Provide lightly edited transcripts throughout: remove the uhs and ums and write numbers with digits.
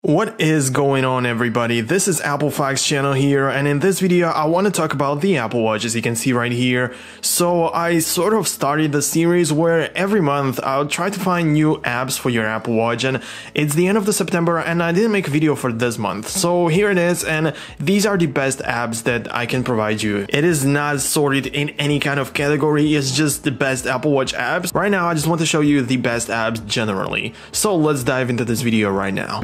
What is going on, everybody? This is Apple Facts channel here, and in this video I want to talk about the Apple Watch, as you can see right here. So I sort of started the series where every month I'll try to find new apps for your Apple Watch, and it's the end of the September and I didn't make a video for this month. So here it is, and these are the best apps that I can provide you. It is not sorted in any kind of category, it's just the best Apple Watch apps. Right now I just want to show you the best apps generally. So let's dive into this video right now.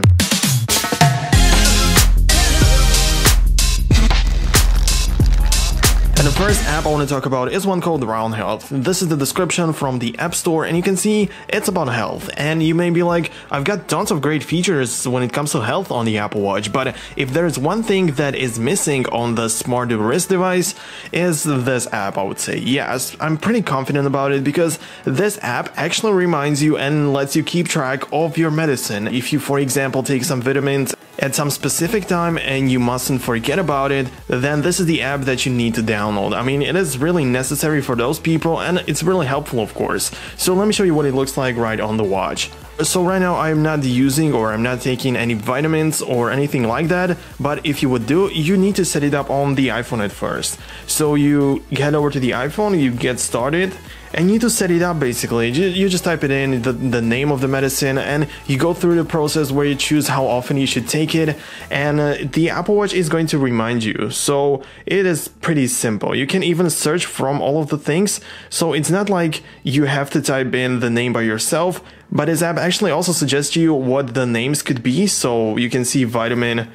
And the first app I want to talk about is one called Roundhealth. This is the description from the App Store, and you can see it's about health. And you may be like, I've got tons of great features when it comes to health on the Apple Watch, but if there's one thing that is missing on the smart wrist device, is this app, I would say. Yes, I'm pretty confident about it because this app actually reminds you and lets you keep track of your medicine. If you, for example, take some vitamins at some specific time and you mustn't forget about it, then this is the app that you need to download. I mean, it is really necessary for those people and it's really helpful, of course. So let me show you what it looks like right on the watch. So right now I'm not using or I'm not taking any vitamins or anything like that, but if you would do, you need to set it up on the iPhone at first. So you head over to the iPhone, you get started, and you need to set it up basically. You just type it in, the name of the medicine, and you go through the process where you choose how often you should take it, and the Apple Watch is going to remind you. So it is pretty simple. You can even search from all of the things, so it's not like you have to type in the name by yourself, but this app actually also suggests you what the names could be. So you can see vitamin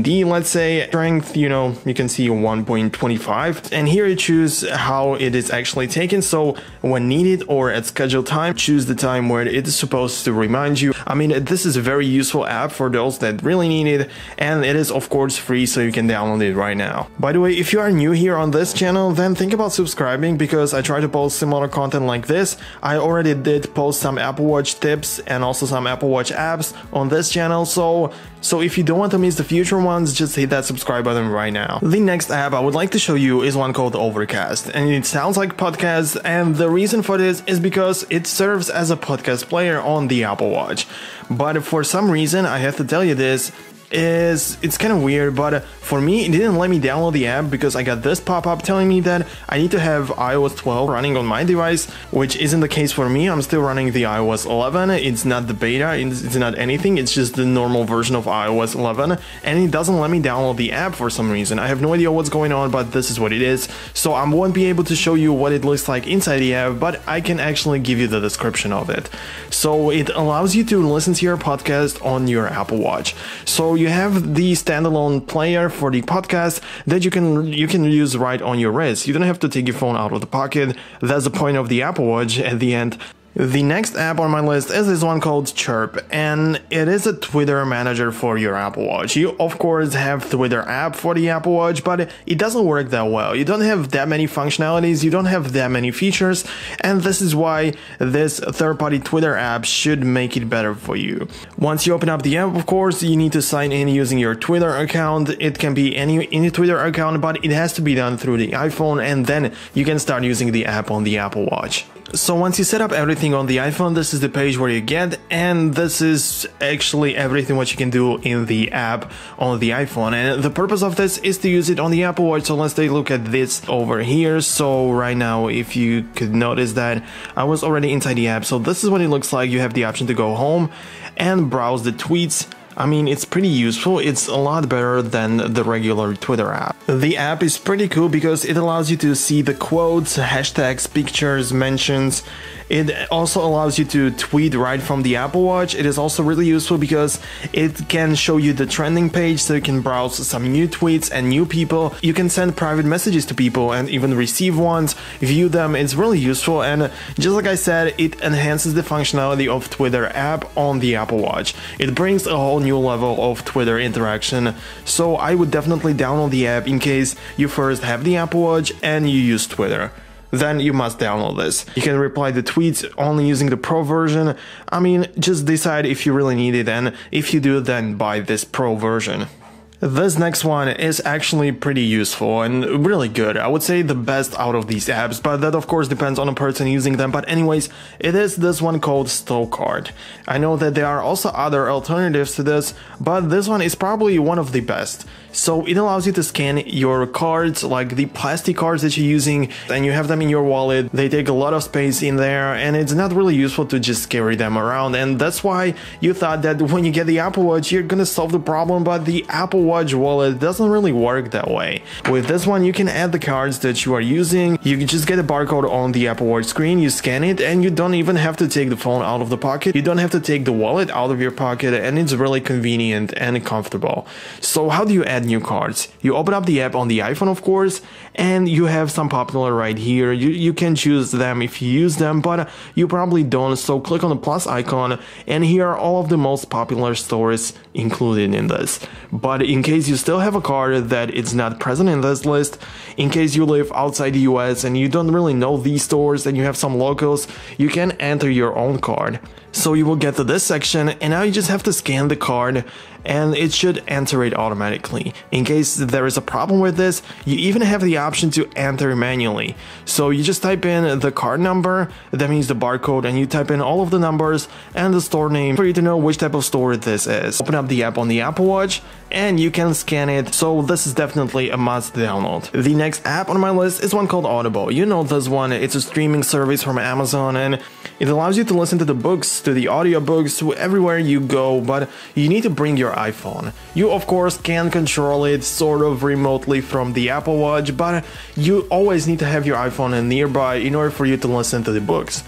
D, let's say, strength, you can see 1.25, and here you choose how it is actually taken. So when needed or at scheduled time, choose the time where it is supposed to remind you. I mean, this is a very useful app for those that really need it, and it is of course free, so you can download it right now. By the way, if you are new here on this channel, then think about subscribing because I try to post similar content like this. I already did post some Apple Watch tips and also some Apple Watch apps on this channel, so if you don't want to miss the future ones, just hit that subscribe button right now. The next app I would like to show you is one called Overcast, and it sounds like podcast, and the reason for this is because it serves as a podcast player on the Apple Watch. But for some reason, I have to tell you this, it's kind of weird, but for me it didn't let me download the app because I got this pop-up telling me that I need to have iOS 12 running on my device, which isn't the case for me. I'm still running the iOS 11. It's not the beta, it's not anything, it's just the normal version of iOS 11, and it doesn't let me download the app for some reason. I have no idea what's going on, but this is what it is. So I won't be able to show you what it looks like inside the app, but I can actually give you the description of it. So it allows you to listen to your podcast on your Apple Watch. So you have the standalone player for the podcast that you can use right on your wrist. You don't have to take your phone out of the pocket. That's the point of the Apple Watch at the end. The next app on my list is this one called Chirp, and it is a Twitter manager for your Apple Watch. You of course have Twitter app for the Apple Watch, but it doesn't work that well. You don't have that many functionalities, you don't have that many features, and this is why this third-party Twitter app should make it better for you. Once you open up the app, of course, you need to sign in using your Twitter account. It can be any Twitter account, but it has to be done through the iPhone, and then you can start using the app on the Apple Watch. So once you set up everything on the iPhone, this is the page where you get, and this is actually everything what you can do in the app on the iPhone. And the purpose of this is to use it on the Apple Watch. So let's take a look at this over here. So right now, if you could notice that I was already inside the app. So this is what it looks like. You have the option to go home and browse the tweets. I mean, it's pretty useful. It's a lot better than the regular Twitter app. The app is pretty cool because it allows you to see the quotes, hashtags, pictures, mentions. It also allows you to tweet right from the Apple Watch. It is also really useful because it can show you the trending page, so you can browse some new tweets and new people. You can send private messages to people and even receive ones, view them. It's really useful, and just like I said, it enhances the functionality of Twitter app on the Apple Watch. It brings a whole new level of Twitter interaction, so I would definitely download the app in case you first have the Apple Watch and you use Twitter. Then you must download this. You can reply to tweets only using the Pro version. I mean, just decide if you really need it, and if you do, then buy this Pro version. This next one is actually pretty useful and really good. I would say the best out of these apps, but that of course depends on the person using them. But anyways, it is this one called Stowcard. I know that there are also other alternatives to this, but this one is probably one of the best. So it allows you to scan your cards, like the plastic cards that you're using, and you have them in your wallet. They take a lot of space in there, and it's not really useful to just carry them around. And that's why you thought that when you get the Apple Watch, you're gonna solve the problem, but the Apple Watch wallet doesn't really work that way. With this one, you can add the cards that you are using. You can just get a barcode on the Apple Watch screen, you scan it, and you don't even have to take the phone out of the pocket. You don't have to take the wallet out of your pocket, and it's really convenient and comfortable. So how do you add new cards? You open up the app on the iPhone, of course, and you have some popular right here. You can choose them if you use them, but you probably don't, so click on the plus icon, and here are all of the most popular stores included in this. But in case you still have a card that is not present in this list, in case you live outside the US and you don't really know these stores and you have some locals, you can enter your own card. So you will get to this section, and now you just have to scan the card and it should enter it automatically. In case there is a problem with this, you even have the option to enter manually. So you just type in the card number, that means the barcode, and you type in all of the numbers and the store name for you to know which type of store this is. Open up the app on the Apple Watch and you can scan it, so this is definitely a must download. The next app on my list is one called Audible. You know this one, it's a streaming service from Amazon, and it allows you to listen to the books, to the audiobooks, to everywhere you go, but you need to bring your iPhone. You of course can control it sort of remotely from the Apple Watch, but you always need to have your iPhone nearby in order for you to listen to the books.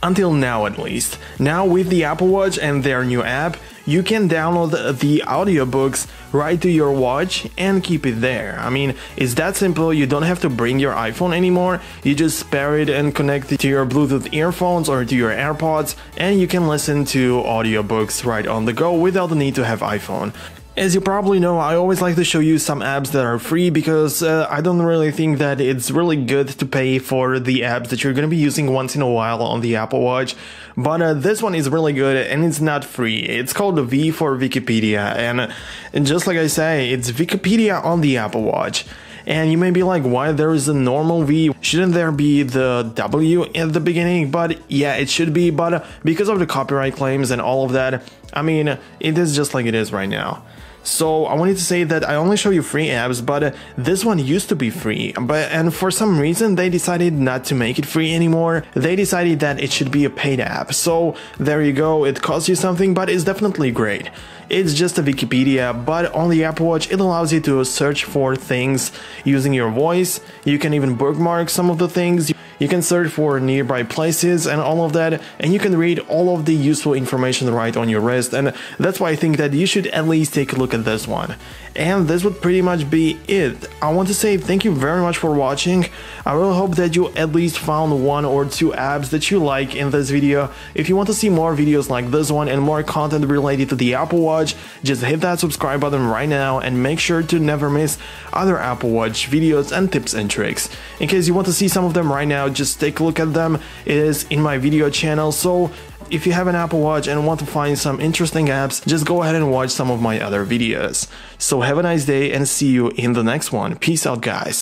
Until now at least. Now with the Apple Watch and their new app, you can download the audiobooks right to your watch and keep it there. I mean, it's that simple. You don't have to bring your iPhone anymore. You just pair it and connect it to your Bluetooth earphones or to your AirPods, and you can listen to audiobooks right on the go without the need to have iPhone. As you probably know, I always like to show you some apps that are free because I don't really think that it's really good to pay for the apps that you're going to be using once in a while on the Apple Watch. But this one is really good and it's not free. It's called the V for Wikipedia, and just like I say, it's Wikipedia on the Apple Watch. And you may be like, why there is a normal V? Shouldn't there be the W at the beginning? But yeah, it should be, but because of the copyright claims and all of that, I mean, it is just like it is right now. So I wanted to say that I only show you free apps, but this one used to be free, and for some reason they decided not to make it free anymore. They decided that it should be a paid app. So there you go, it costs you something, but it's definitely great. It's just a Wikipedia, but on the Apple Watch it allows you to search for things using your voice. You can even bookmark some of the things. You can search for nearby places and all of that, and you can read all of the useful information right on your wrist, and that's why I think that you should at least take a look at this one. And this would pretty much be it. I want to say thank you very much for watching. I really hope that you at least found one or two apps that you like in this video. If you want to see more videos like this one and more content related to the Apple Watch, just hit that subscribe button right now and make sure to never miss other Apple Watch videos and tips and tricks. In case you want to see some of them right now, just take a look at them. It is in my video channel, so if you have an Apple Watch and want to find some interesting apps, just go ahead and watch some of my other videos. So have a nice day and see you in the next one. Peace out, guys.